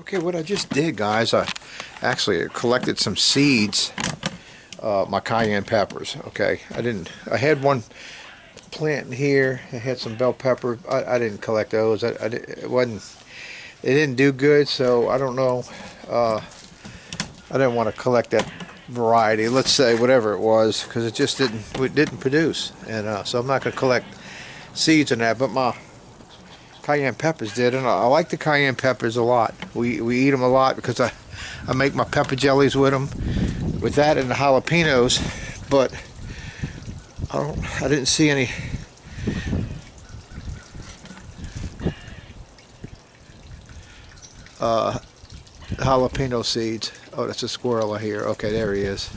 Okay, what I just did, guys, I actually collected some seeds, my cayenne peppers. Okay, I had one plant in here. I had some bell pepper. I didn't collect those. It didn't do good, so I don't know. I didn't want to collect that variety. Let's say whatever it was, because it just didn't produce, and so I'm not going to collect seeds in that. But my cayenne peppers did, and I like the cayenne peppers a lot. We eat them a lot because I make my pepper jellies with them, with that and the jalapenos. But I didn't see any jalapeno seeds. Oh, that's a squirrel I hear. Okay, there he is.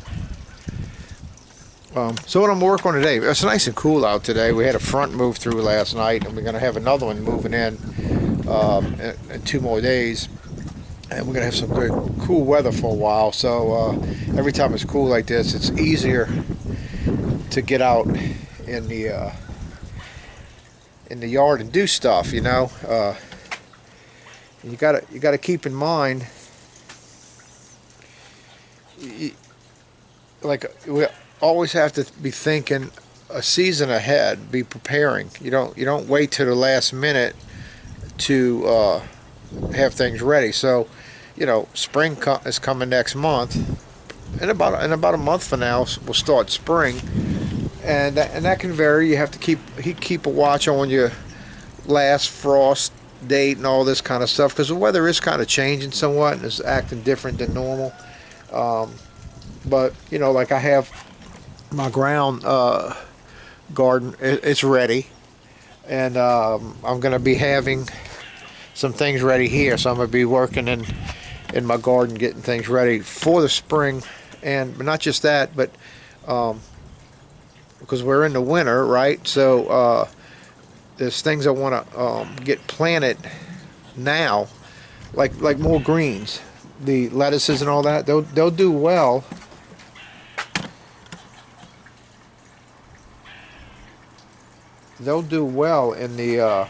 So what I'm working on today, it's nice and cool out today. We had a front move through last night, and we're going to have another one moving in 2 more days. And we're going to have some good cool weather for a while. So every time it's cool like this, it's easier to get out in the yard and do stuff, you know. You gotta keep in mind, we always have to be thinking a season ahead, be preparing. You don't wait till the last minute to have things ready. So, you know, spring is coming next month. In about a month from now, we'll start spring, and that can vary. You have to keep a watch on your last frost date and all this kind of stuff, because the weather is kind of changing somewhat and is acting different than normal. But you know, like I have my ground garden, it's ready, and I'm going to be having some things ready here. So I'm going to be working in my garden, getting things ready for the spring, but not just that, but because we're in the winter, right? So there's things I want to get planted now, like more greens, the lettuces and all that. They'll do well. They'll do well in the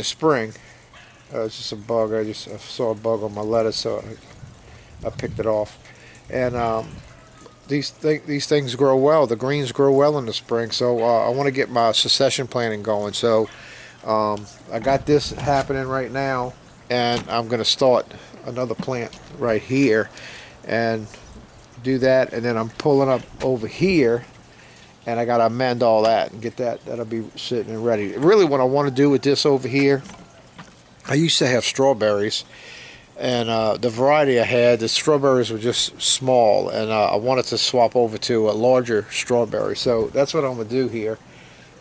spring. It's just a bug. I saw a bug on my lettuce, so I picked it off. And these things grow well. The greens grow well in the spring. So I want to get my succession planting going. So I got this happening right now, and I'm going to start another plant right here and do that, and then I'm pulling up over here, and I got to amend all that and get that'll be sitting and ready. Really, what I want to do with this over here, I used to have strawberries, and the variety I had, the strawberries were just small, and I wanted to swap over to a larger strawberry. So that's what I'm going to do here.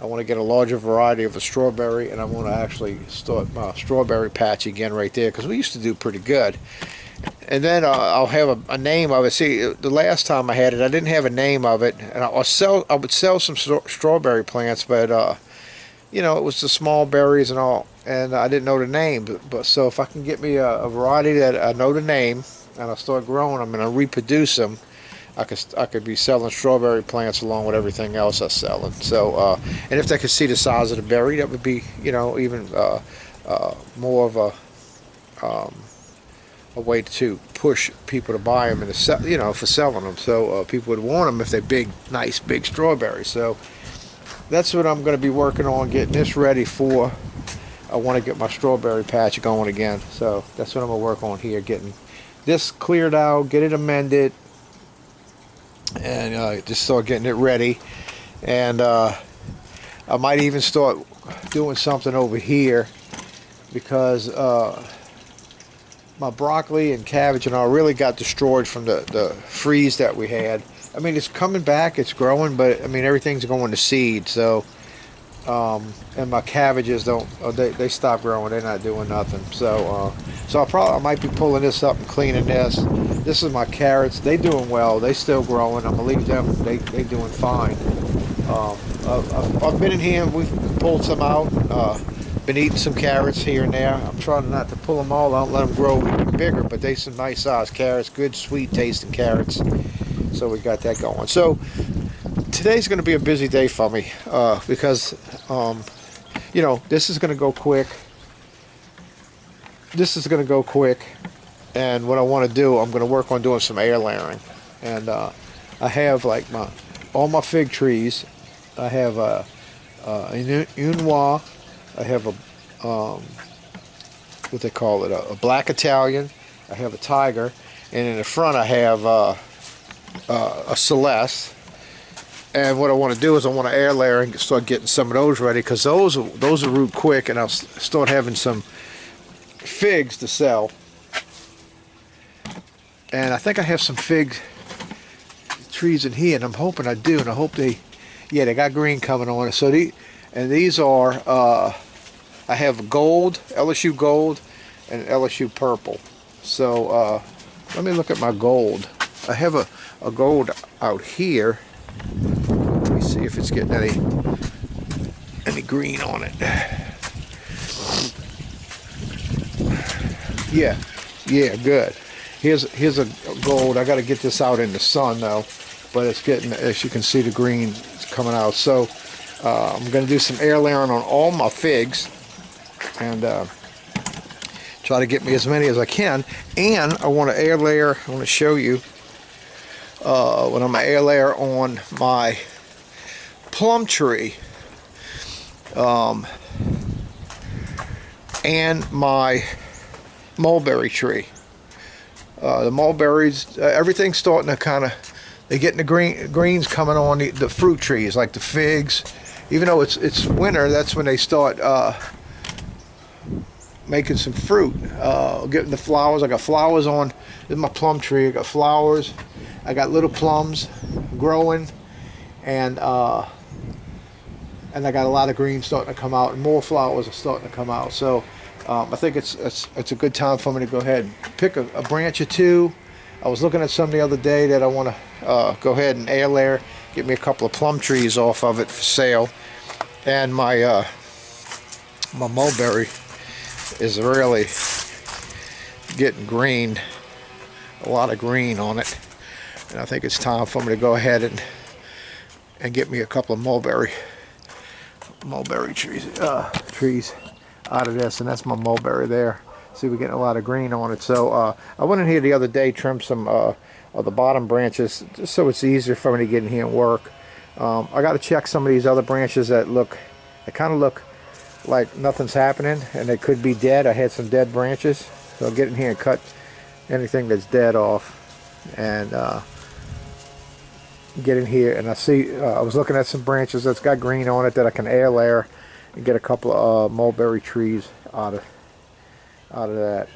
I want to get a larger variety of a strawberry, and I want to actually start my strawberry patch again right there, because we used to do pretty good. And then I'll have a name of it. See, the last time I had it, I didn't have a name of it, and I would sell some strawberry plants, but you know, it was the small berries and all, and I didn't know the name. But so if I can get me a variety that I know the name, and I start growing them and I reproduce them, I could be selling strawberry plants along with everything else I'm selling. So and if they could see the size of the berry, that would be, you know, even more of a way to push people to buy them and to you know, for selling them. So people would want them if they're nice big strawberries. So that's what I'm going to be working on, getting this ready for. I want to get my strawberry patch going again. So that's what I'm going to work on here, getting this cleared out, get it amended, and just start getting it ready. And I might even start doing something over here, because my broccoli and cabbage and all really got destroyed from the freeze that we had. I mean, it's coming back, it's growing, but I mean, everything's going to seed. So and my cabbages they stop growing, they're not doing nothing. So I might be pulling this up and cleaning this. This is my carrots. They doing well, they still growing. I'm gonna leave them, they doing fine. I've been in here and we've pulled some out. Been eating some carrots here and there. I'm trying not to pull them all out, let them grow even bigger, but they some nice sized carrots, good sweet tasting carrots. So we got that going. So today's going to be a busy day for me, because you know, this is going to go quick. this is going to go quick, and what I want to do, I'm going to work on doing some air layering. And I have like all my fig trees. I have a Unwa. I have a what they call it, a black Italian. I have a tiger, and in the front I have a Celeste. And what I want to do is I want to air layer and start getting some of those ready, because those will root quick, and I'll start having some figs to sell. And I think I have some fig trees in here, and I'm hoping I do, and I hope they got green coming on it. So these are I have gold, LSU gold, and LSU purple. So let me look at my gold. I have a gold out here. Let me see if it's getting any green on it. Yeah, good. Here's a gold. I got to get this out in the sun though, but it's getting, as you can see, the green is coming out. So I'm going to do some air layering on all my figs, and try to get me as many as I can. And I want to air layer. I want to show you when I'm going to air layer on my plum tree and my mulberry tree. The mulberries, everything's starting to kind of, they're getting the greens coming on the fruit trees, like the figs. Even though it's winter, that's when they start making some fruit, getting the flowers. I got flowers on. This is my plum tree. I got flowers. I got little plums growing, and I got a lot of greens starting to come out, and more flowers are starting to come out. So I think it's a good time for me to go ahead and pick a branch or two. I was looking at some the other day that I want to go ahead and air layer, get me a couple of plum trees off of it for sale. And my my mulberry is really getting green, a lot of green on it, and I think it's time for me to go ahead and get me a couple of mulberry trees out of this. And that's my mulberry there. See, we're getting a lot of green on it. So I went in here the other day, trimmed some of the bottom branches, just so it's easier for me to get in here and work. I got to check some of these other branches that kind of look like nothing's happening, and they could be dead. I had some dead branches, so I'll get in here and cut anything that's dead off, and get in here. And I see I was looking at some branches that's got green on it that I can air layer and get a couple of mulberry trees out of that.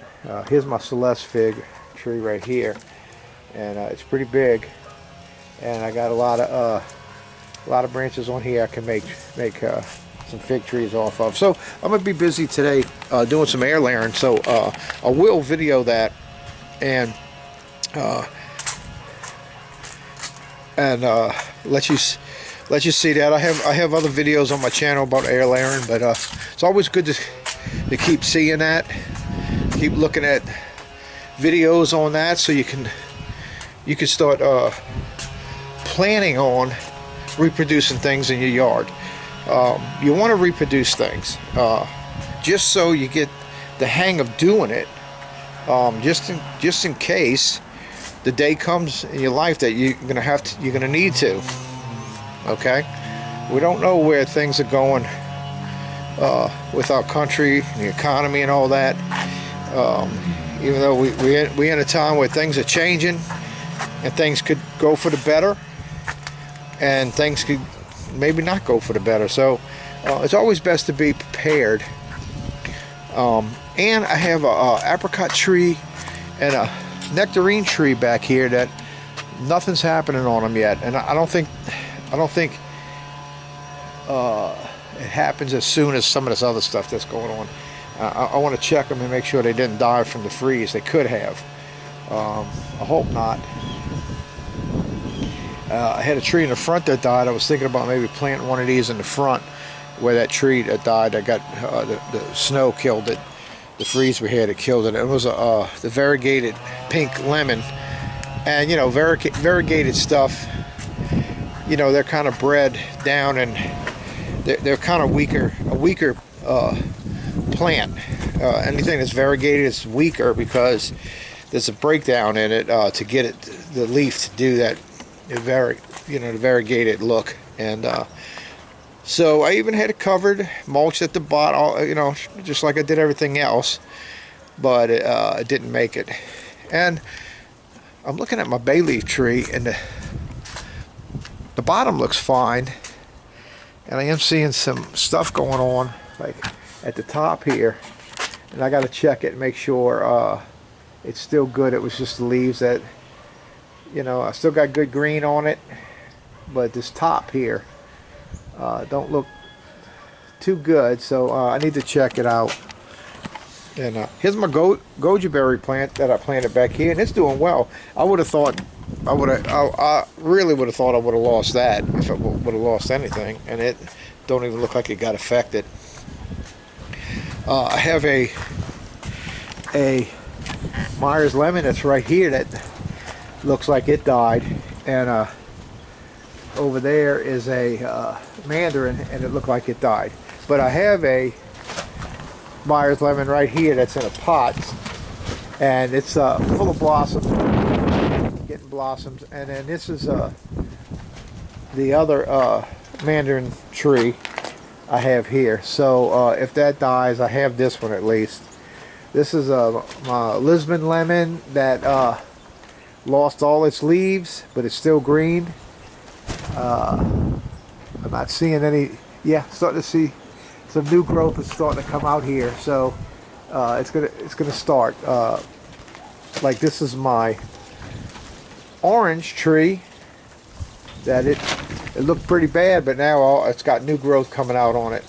Here's my Celeste fig tree right here, and it's pretty big, and I got a lot of branches on here I can make some fig trees off of. So I'm gonna be busy today doing some air layering, so I will video that and let you see that. I have other videos on my channel about air layering, but it's always good to keep seeing that, keep looking at videos on that, so you can start planning on reproducing things in your yard. You want to reproduce things just so you get the hang of doing it, just in case the day comes in your life that you're gonna need to. Okay, we don't know where things are going with our country, the economy, and all that. Even though we in a time where things are changing, and things could go for the better, and things could maybe not go for the better. So it's always best to be prepared. And I have a apricot tree and a nectarine tree back here that nothing's happening on them yet, and I don't think it happens as soon as some of this other stuff that's going on. I want to check them and make sure they didn't die from the freeze. They could have. I hope not. I had a tree in the front that died. I was thinking about maybe planting one of these in the front where that tree that died, that got the snow killed it. The freeze we had, it killed it. It was the variegated pink lemon. And you know, variegated stuff, you know, they're kind of bred down, and they're kind of a weaker plant. Anything that's variegated is weaker because there's a breakdown in it to get it, the leaf, to do that, the variegated look. And so I even had it covered, mulched at the bottom, just like I did everything else, but it didn't make it. And I'm looking at my bay leaf tree, and the bottom looks fine, and I am seeing some stuff going on, like at the top here, and I got to check it and make sure it's still good. It was just the leaves that, I still got good green on it, but this top here don't look too good, so I need to check it out. And here's my goji berry plant that I planted back here, and it's doing well. I would have thought, I really would have thought I would have lost that if it would have lost anything, and it don't even look like it got affected. I have a Myers lemon that's right here that looks like it died, and over there is a mandarin, and it looked like it died. But I have a Myers lemon right here that's in a pot, and it's full of blossoms, getting blossoms. And then this is the other mandarin tree I have here. So if that dies, I have this one at least. This is my Lisbon lemon that lost all its leaves, but it's still green. I'm not seeing any. Yeah, starting to see some new growth is starting to come out here, so it's gonna start. Like, this is my orange tree that it looked pretty bad, but now it's got new growth coming out on it.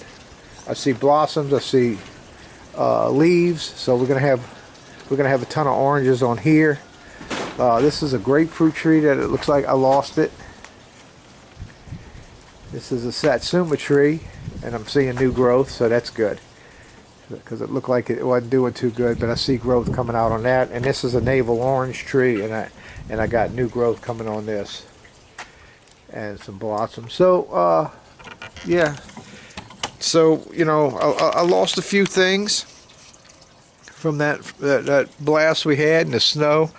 I see blossoms, I see leaves, so we're gonna have a ton of oranges on here. This is a grapefruit tree that it looks like I lost it. This is a satsuma tree, and I'm seeing new growth, so that's good, because it looked like it wasn't doing too good, but I see growth coming out on that. And this is a navel orange tree, and I got new growth coming on this, and some blossoms. So yeah, so I lost a few things from that blast we had and the snow,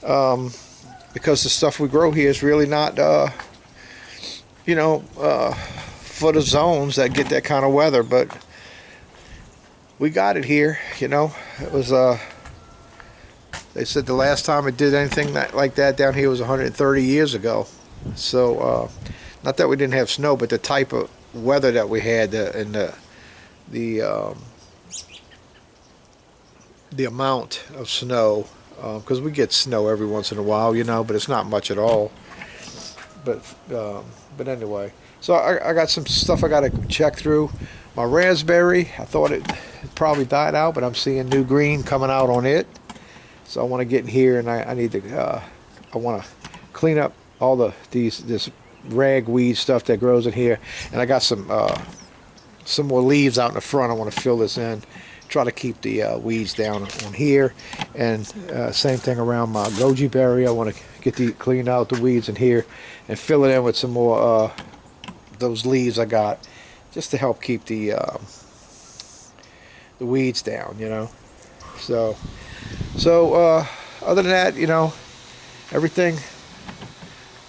because the stuff we grow here is really not for the zones that get that kind of weather, but we got it here. It was they said the last time it did anything like that down here was 130 years ago. So not that we didn't have snow, but the type of weather that we had, and the amount of snow, because we get snow every once in a while, but it's not much at all. But anyway, so I got some stuff I got to check through. My raspberry, I thought it probably died out, but I'm seeing new green coming out on it. So I want to get in here, and I need to I want to clean up all this ragweed stuff that grows in here. And I got some more leaves out in the front. I want to fill this in, try to keep the weeds down on here. And same thing around my goji berry. I want to clean out the weeds in here and fill it in with some more those leaves I got, just to help keep the weeds down, So other than that, everything,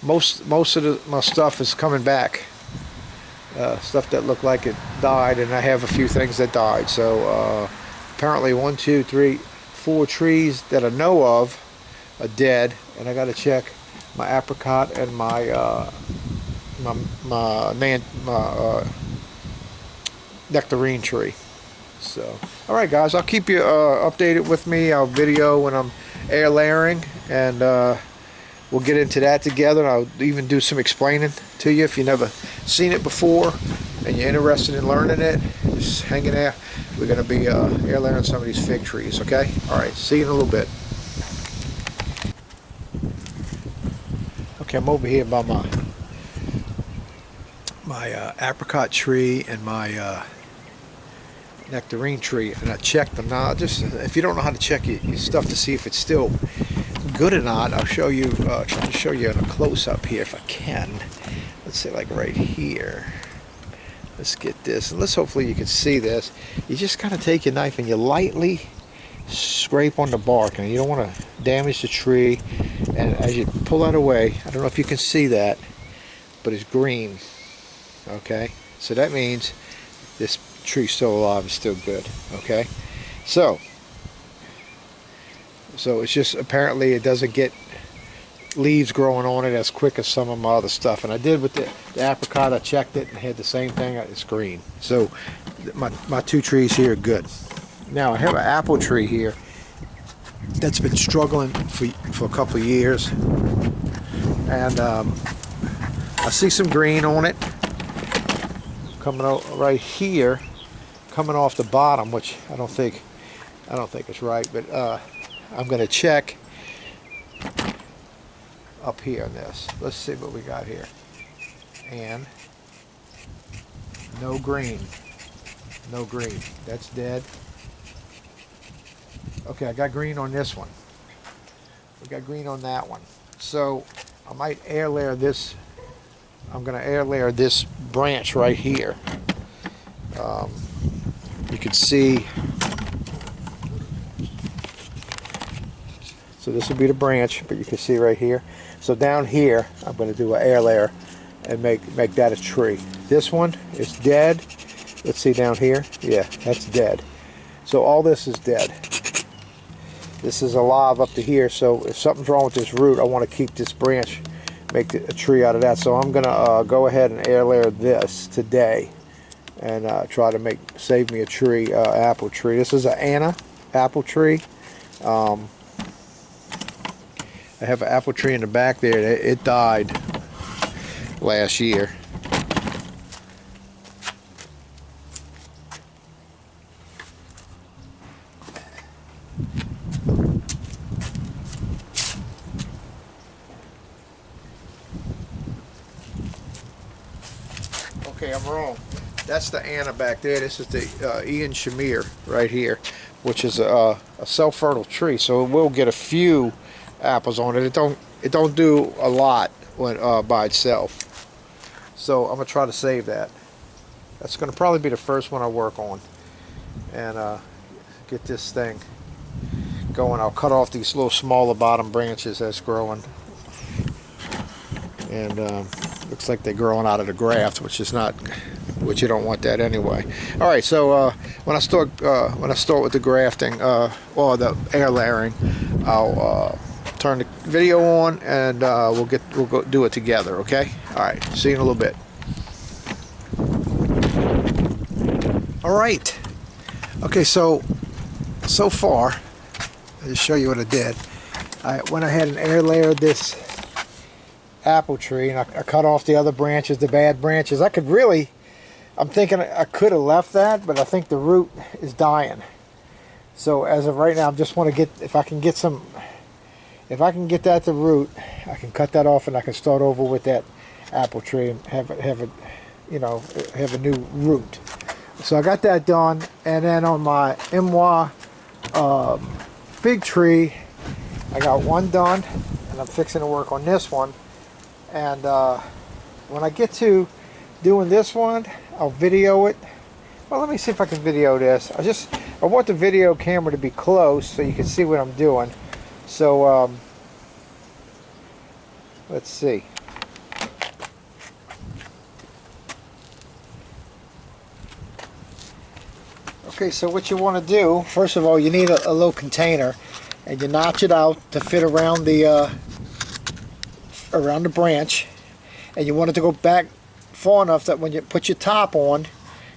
most of my stuff is coming back. Stuff that looked like it died, and I have a few things that died. So apparently 1, 2, 3, 4 trees that I know of are dead, and I got to check my apricot and my nectarine tree. So, all right, guys, I'll keep you updated with me. I'll video when I'm air layering, and we'll get into that together. I'll even do some explaining to you if you've never seen it before and you're interested in learning it. Just hang in there. We're going to be air layering some of these fig trees, okay? All right, see you in a little bit. Okay, I'm over here by my apricot tree and my nectarine tree, and I checked them. Now, just if you don't know how to check your stuff to see if it's still good or not, I'll show you. Try to show you in a close-up here if I can. Let's say like right here. let's get this, and let's hopefully you can see this. You just kind of take your knife and you lightly scrape on the bark, and you don't want to damage the tree. And as you pull that away, I don't know if you can see that, but it's green. Okay, so that means this tree's still alive, it's still good. Okay, so it's just apparently it doesn't get leaves growing on it as quick as some of my other stuff. And I did with the apricot. I checked it and had the same thing. It's green. So my two trees here are good. Now I have an apple tree here that's been struggling for a couple of years, and I see some green on it coming out right here, coming off the bottom, which I don't think it's right, but I'm going to check up here on this. Let's see what we got here. And no green. No green. That's dead. Okay, I got green on this one. We got green on that one. So I might air layer this. I'm going to air layer this branch right here. You can see. So this will be the branch, but you can see right here. So down here, I'm going to do an air layer and make that a tree. This one is dead. Let's see down here. Yeah, that's dead. So all this is dead. This is alive up to here. So if something's wrong with this root, I want to keep this branch, make a tree out of that. So I'm going to go ahead and air layer this today and try to save me a tree, apple tree. This is an Anna apple tree. I have an apple tree in the back there. It died last year. Okay, I'm wrong. That's the Anna back there. This is the Ian Shamir right here, which is a self-fertile tree. So it will get a few apples on it. It don't do a lot when by itself. So I'm gonna try to save that. That's gonna probably be the first one I work on, and get this thing going. I'll cut off these little smaller bottom branches that's growing, and looks like they're growing out of the graft, which you don't want that anyway. All right, so when I start with the grafting or the air layering, I'll turn the video on and we'll go do it together. Okay. All right, see you in a little bit. All right, okay, so far I'll just show you what I did. I went ahead and air layered this apple tree, and I cut off the other branches, the bad branches. I'm thinking I could have left that, but I think the root is dying. So as of right now, I just want to get, if I can get that to root, I can cut that off and I can start over with that apple tree and have a new root. So I got that done, and then on my Imwa fig tree, I got one done, and I'm fixing to work on this one. And when I get to doing this one, I'll video it. Well, let me see if I can video this. I want the video camera to be close so you can see what I'm doing. So let's see. Okay, so what you want to do, first of all, you need a little container, and you notch it out to fit around the branch, and you want it to go back far enough that when you put your top on,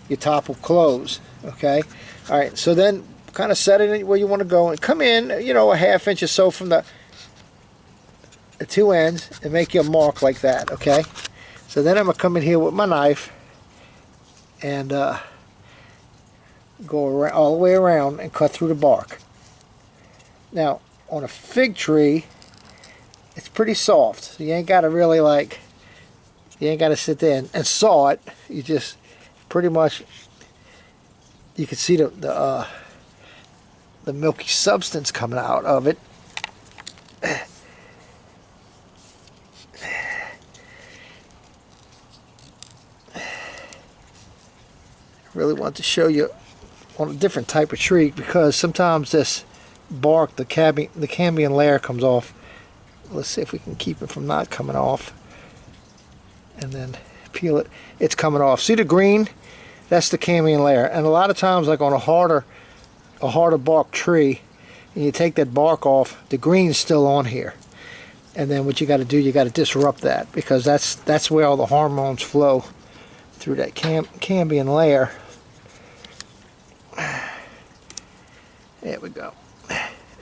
your top will close. Okay, all right, so then kind of set it where you want to go and come in, a ½ inch or so from the two ends and make your mark like that. Okay, so then I'm gonna come in here with my knife and go around, all the way around, and cut through the bark. Now on a fig tree, it's pretty soft, so you ain't got to really you ain't got to sit there and saw it. You just pretty much, you can see the milky substance coming out of it. really want to show you on a different type of tree, because sometimes this bark, the cambium layer comes off. Let's see if we can keep it from not coming off. And then peel it. It's coming off. See the green? That's the cambium layer. And a lot of times, like on a harder bark tree, and you take that bark off, the green's still on here. And then what you got to do, you got to disrupt that, because that's where all the hormones flow, through that cambium layer. There we go.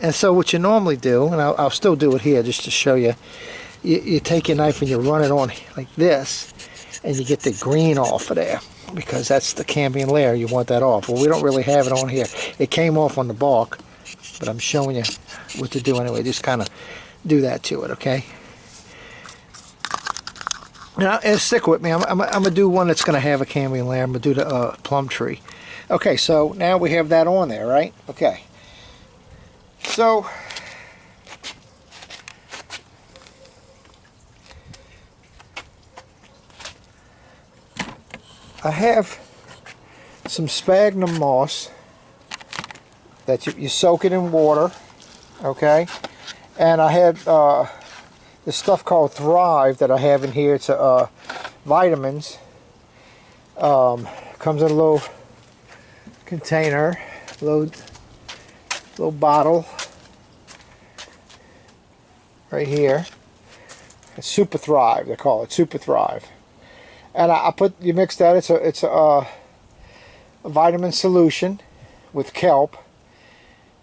And so what you normally do, and I'll still do it here just to show you, you take your knife and you run it on like this, and you get the green off of there, because that's the cambium layer. You want that off. Well, we don't really have it on here. It came off on the bark, but I'm showing you what to do anyway. Just kind of do that to it, okay? Now, and stick with me. I'm going to do one that's going to have a cambium layer. I'm going to do the plum tree. Okay, so now we have that on there, right? Okay. So, I have some sphagnum moss that you soak it in water, okay? And I have this stuff called Thrive that I have in here. It's vitamins. Comes in a little container, little bottle right here. It's Super Thrive, they call it Super Thrive. And you mix that. It's a vitamin solution with kelp,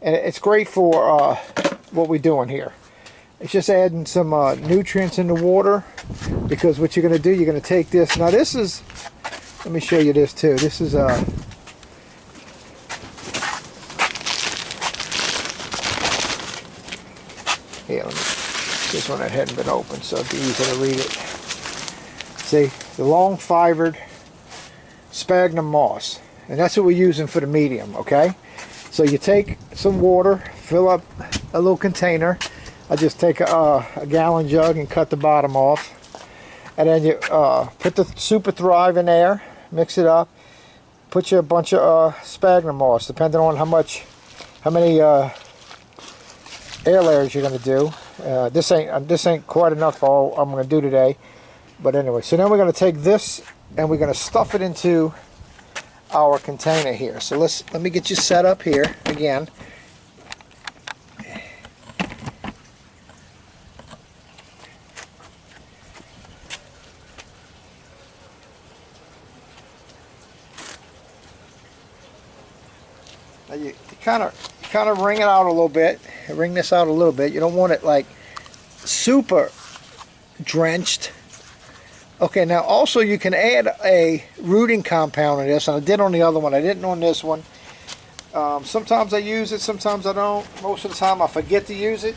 and it's great for what we're doing here. It's just adding some nutrients in the water, because what you're going to do, you're going to take this. Now this is, let me show you this too. This is here, this one that hadn't been opened, so it'd be easy to read it. See, the long fibered sphagnum moss, and that's what we're using for the medium, okay? So you take some water, fill up a little container. I just take a gallon jug and cut the bottom off, and then you put the Super Thrive in there, mix it up, put you a bunch of sphagnum moss, depending on how many air layers you're going to do. This ain't quite enough for all I'm going to do today, but anyway. So now we're going to take this and we're going to stuff it into our container here. So let me get you set up here again. Now you kind of wring it out a little bit. Wring this out a little bit. You don't want it like super drenched. Okay, now also you can add a rooting compound in this, and I did on the other one. I didn't on this one. Sometimes I use it, sometimes I don't. Most of the time I forget to use it.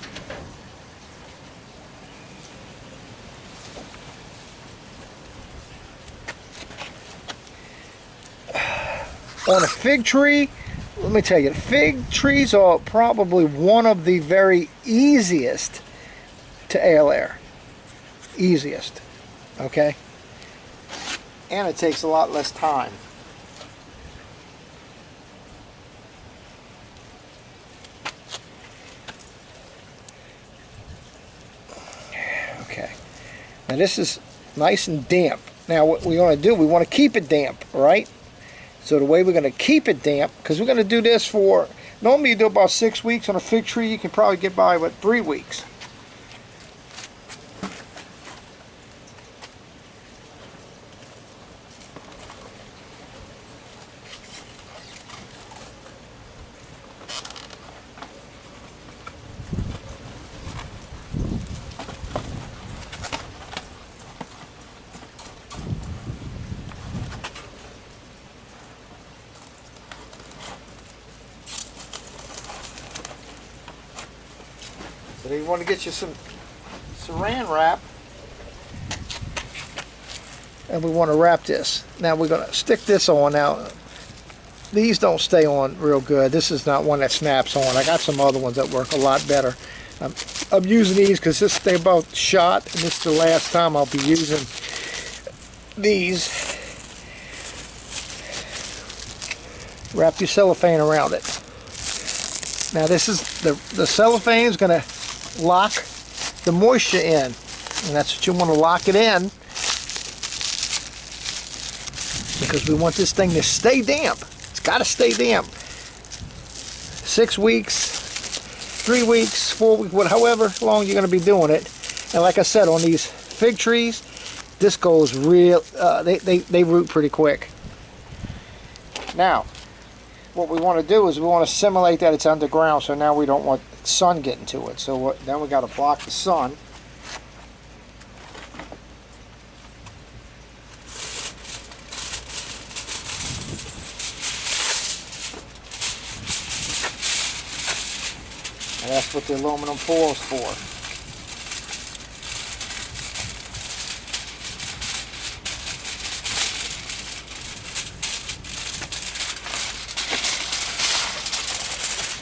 On a fig tree, let me tell you, fig trees are probably one of the very easiest to air layer. Easiest. Okay? And it takes a lot less time. Okay. Now this is nice and damp. Now what we want to do, we want to keep it damp, right? So the way we're going to keep it damp, because we're going to do this for, normally you do about 6 weeks. On a fig tree you can probably get by with 3 weeks. So you want to get you some saran wrap, and we want to wrap this. Now we're going to stick this on. Now these don't stay on real good. This is not one that snaps on. I got some other ones that work a lot better. I'm using these because they're both shot, and this is the last time I'll be using these. wrap your cellophane around it. Now this is the cellophane is going to lock the moisture in, and that's what you want to lock it in, because we want this thing to stay damp. It's got to stay damp. 6 weeks, 3 weeks, 4 weeks, however long you're going to be doing it. And like I said, on these fig trees, this goes real, they root pretty quick. Now, what we want to do is we want to simulate that it's underground, so now we don't want sun getting to it. So then we got to block the sun. And that's what the aluminum foil is for.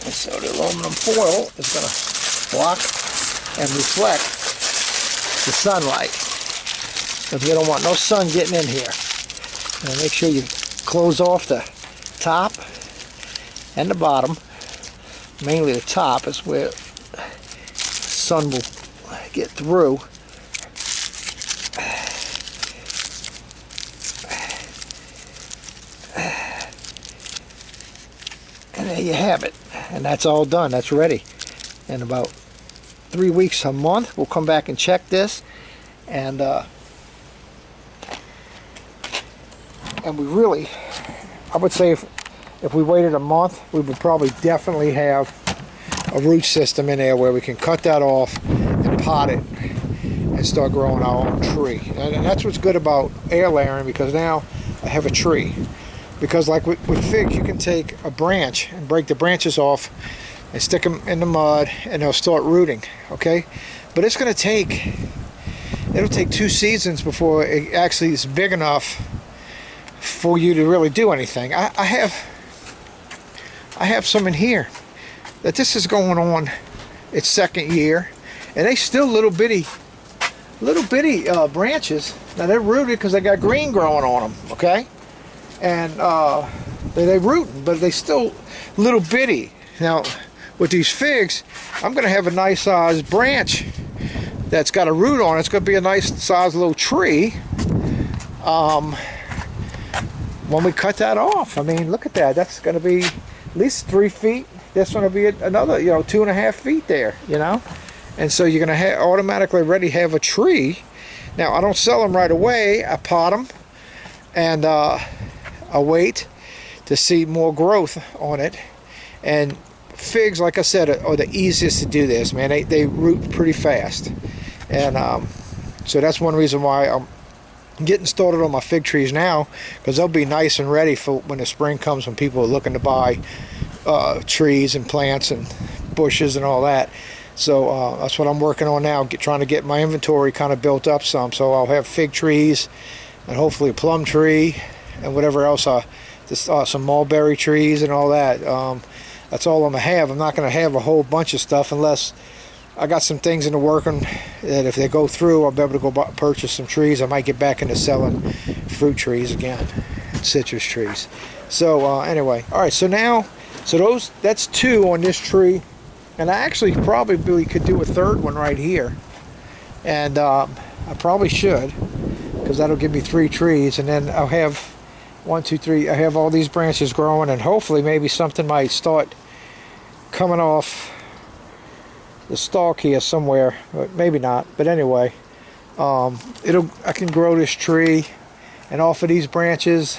And so the aluminum foil is going to block and reflect the sunlight, because we don't want no sun getting in here. And make sure you close off the top and the bottom. Mainly the top is where the sun will get through. And there you have it. And that's all done. That's ready. In about 3 weeks, a month, we'll come back and check this. And we really, I would say if we waited a month, we would probably definitely have a root system in there where we can cut that off and pot it and start growing our own tree. And that's what's good about air layering, because now I have a tree. Because like with figs, you can take a branch and break the branches off and stick them in the mud and they'll start rooting, okay? But it's going to take, it'll take 2 seasons before it actually is big enough for you to really do anything. I have some in here that this is going on its 2nd year, and they still little bitty branches. Now they're rooted because they got green growing on them, okay? And they rooting, but they still little bitty. Now with these figs, I'm going to have a nice sized branch that's got a root on it. It's going to be a nice sized little tree. When we cut that off, I mean, look at that. That's going to be at least 3 feet. This one will be another, 2.5 feet there, And so you're going to automatically already have a tree. Now, I don't sell them right away. I pot them, and I wait to see more growth on it. And figs, like I said, are the easiest to do this, man. They root pretty fast. And so that's one reason why I'm getting started on my fig trees now, because they'll be nice and ready for when the spring comes, when people are looking to buy trees and plants and bushes and all that. So that's what I'm working on now, trying to get my inventory kind of built up some. So I'll have fig trees and hopefully a plum tree and whatever else, some mulberry trees and all that. That's all I'm going to have. I'm not going to have a whole bunch of stuff unless I got some things in the working that if they go through, I'll be able to go purchase some trees. I might get back into selling fruit trees again, citrus trees. So anyway, all right. So now, that's 2 on this tree, and I actually probably could do a 3rd one right here, and I probably should, because that'll give me 3 trees, and then I'll have 1, 2, 3. I have all these branches growing, and hopefully maybe something might start coming off the stalk here somewhere, but maybe not. But anyway, I can grow this tree, and off of these branches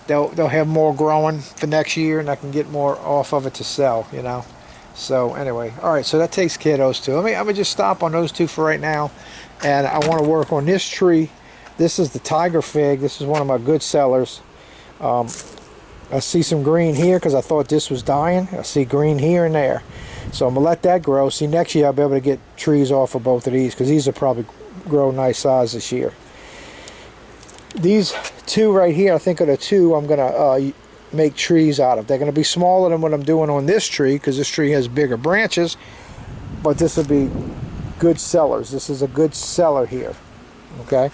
they'll have more growing for next year, and I can get more off of it to sell, So anyway, all right, so that takes care of those 2. I'm gonna just stop on those 2 for right now, and I want to work on this tree. This is the tiger fig. This is one of my good sellers. I see some green here because I thought this was dying. I see green here and there. So I'm going to let that grow. See, next year I'll be able to get trees off of both of these, because these will probably grow nice size this year. These 2 right here, I think are the 2 I'm going to make trees out of. They're going to be smaller than what I'm doing on this tree, because this tree has bigger branches, but this will be good sellers. This is a good seller here. Okay.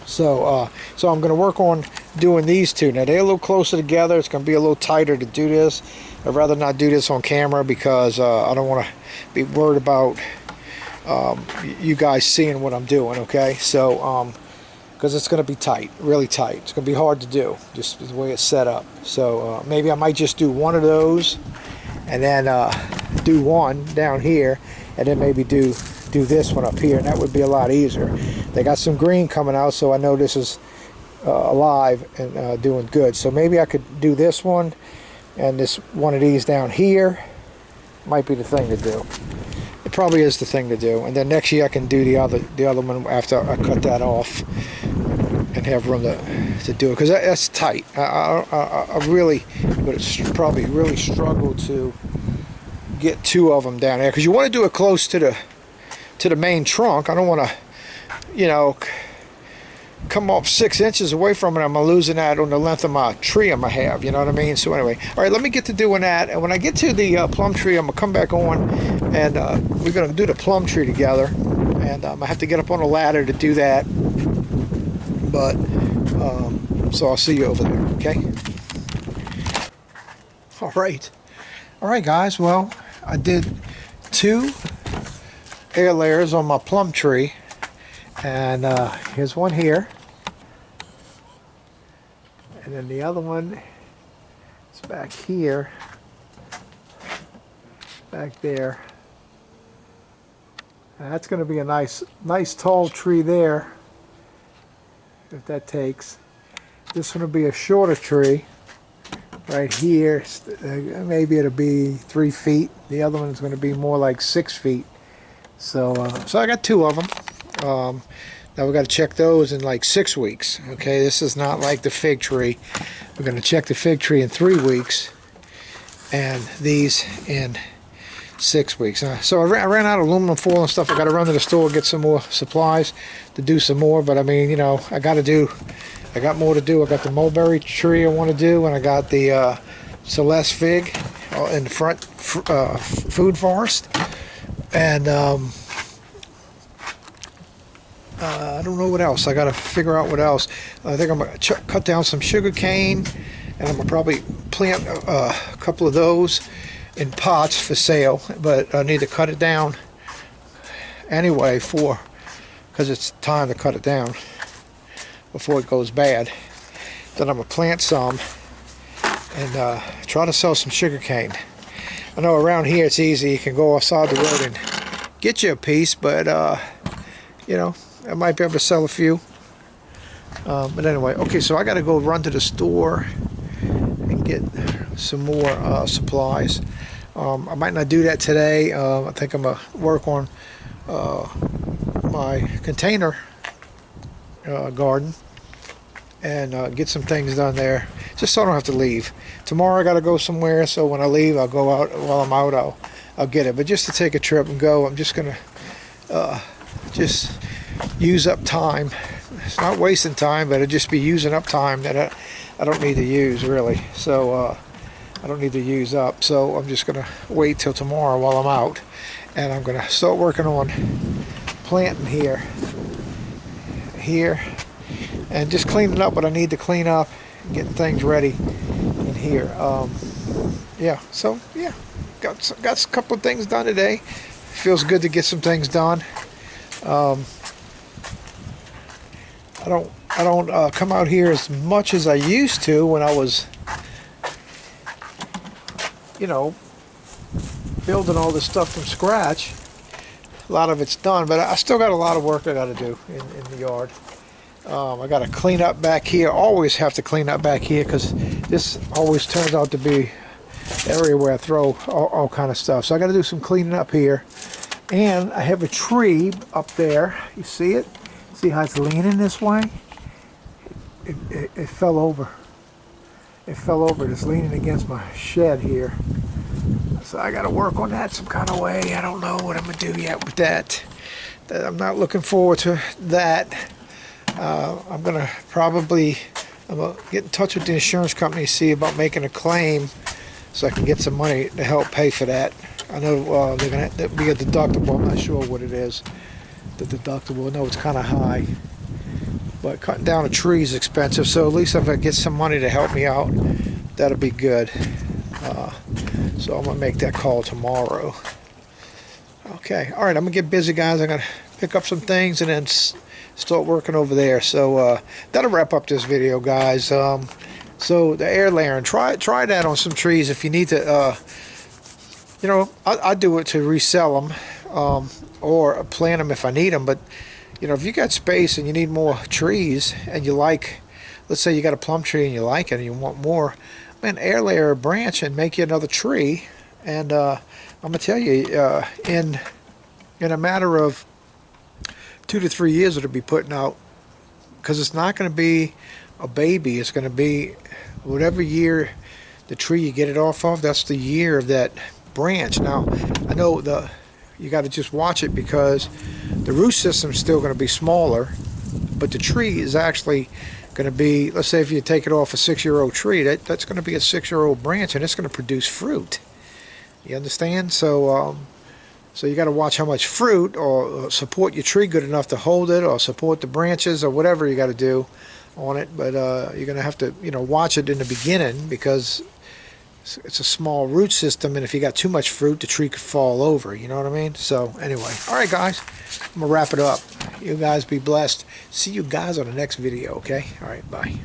So I'm going to work on doing these two. Now they're a little closer together. It's going to be a little tighter to do this. I'd rather not do this on camera because I don't want to be worried about you guys seeing what I'm doing, okay? So, because it's going to be tight, really tight. It's going to be hard to do, just the way it's set up. So maybe I might just do one of those, and then do one down here, and then maybe do this one up here, and that would be a lot easier. They got some green coming out, so I know this is alive and doing good. So maybe I could do this one, and this one of these down here might be the thing to do. It probably is the thing to do, and then next year I can do the other one after I cut that off and have room to do it, because that's tight. I really would probably really struggle to get two of them down there, because you want to do it close to the main trunk. I don't want to, you know, come up 6 inches away from it. I'm losing that on the length of my tree I'm gonna have, you know what I mean? So anyway, all right, let me get to doing that, and when I get to the plum tree, I'm gonna come back on, and we're gonna do the plum tree together, and I have to get up on a ladder to do that, but so I'll see you over there, okay? All right guys, well, I did 2 air layers on my plum tree, and here's one here, and then the other one is back here, back there, and that's going to be a nice tall tree there, if that takes. This one will be a shorter tree right here. Maybe it'll be 3 feet. The other one is going to be more like 6 feet. So I got 2 of them. Now we got to check those in like 6 weeks. Okay, this is not like the fig tree. We're going to check the fig tree in 3 weeks, and these in 6 weeks. So I ran out of aluminum foil and stuff. I got to run to the store, get some more supplies to do some more. But I mean, you know, I got more to do. I got the mulberry tree I want to do, and I got the Celeste fig in the front food forest, and I don't know what else. I got to figure out what else. I think I'm going to cut down some sugar cane, and I'm going to probably plant a couple of those in pots for sale, but I need to cut it down anyway because it's time to cut it down before it goes bad. Then I'm going to plant some and try to sell some sugar cane. I know around here it's easy. You can go outside the road and get you a piece, but you know, I might be able to sell a few. But anyway, okay, so I got to go run to the store and get some more supplies. I might not do that today. I think I'm going to work on my container garden and get some things done there, just so I don't have to leave. Tomorrow I got to go somewhere, so when I leave, I'll go out. While I'm out, I'll get it. But just to take a trip and go, I'm just going to just use up time. It's not wasting time, but it'll just be using up time that I don't need to use, really. So I don't need to use up. So I'm just going to wait till tomorrow while I'm out, and I'm going to start working on planting here, and just cleaning up what I need to clean up, and getting things ready in here. Yeah. So yeah, got a couple of things done today. Feels good to get some things done. I don't come out here as much as I used to when I was, you know, building all this stuff from scratch. A lot of it's done, but I still got a lot of work I got to do in the yard. I got to clean up back here. Always have to clean up back here, because this always turns out to be the area where I throw all kind of stuff. So I got to do some cleaning up here. And I have a tree up there. You see it? See how it's leaning this way? It fell over. It fell over. It's leaning against my shed here. So I got to work on that some kind of way. I don't know what I'm going to do yet with that. I'm not looking forward to that. I'm going to get in touch with the insurance company, see about making a claim so I can get some money to help pay for that. I know they're going to be a deductible. I'm not sure what it is, the deductible. I know it's kind of high. But cutting down a tree is expensive, so at least if I get some money to help me out, that'll be good. So I'm gonna make that call tomorrow. Okay, all right, I'm gonna get busy, guys. I'm gonna pick up some things and then start working over there. So that'll wrap up this video, guys. So the air layering, try that on some trees if you need to. You know, I do it to resell them or plant them if I need them. But you know, if you got space and you need more trees and you like, let's say you got a plum tree and you like it and you want more, man, air layer a branch and make you another tree. And I'm gonna tell you, in a matter of 2 to 3 years, it'll be putting out, because it's not going to be a baby. It's going to be whatever year the tree you get it off of. That's the year of that branch. Now, I know you got to just watch it, because the root system is still going to be smaller, but the tree is actually going to be, let's say if you take it off a 6-year-old tree, that's going to be a 6-year-old branch, and it's going to produce fruit. You understand? So so you got to watch how much fruit, or support your tree good enough to hold it, or support the branches, or whatever you got to do on it. But you're going to have to, you know, watch it in the beginning, because it's a small root system, and if you got too much fruit, the tree could fall over. You know what I mean? So anyway, all right, guys, I'm gonna wrap it up. You guys be blessed. See you guys on the next video. Okay? All right, bye.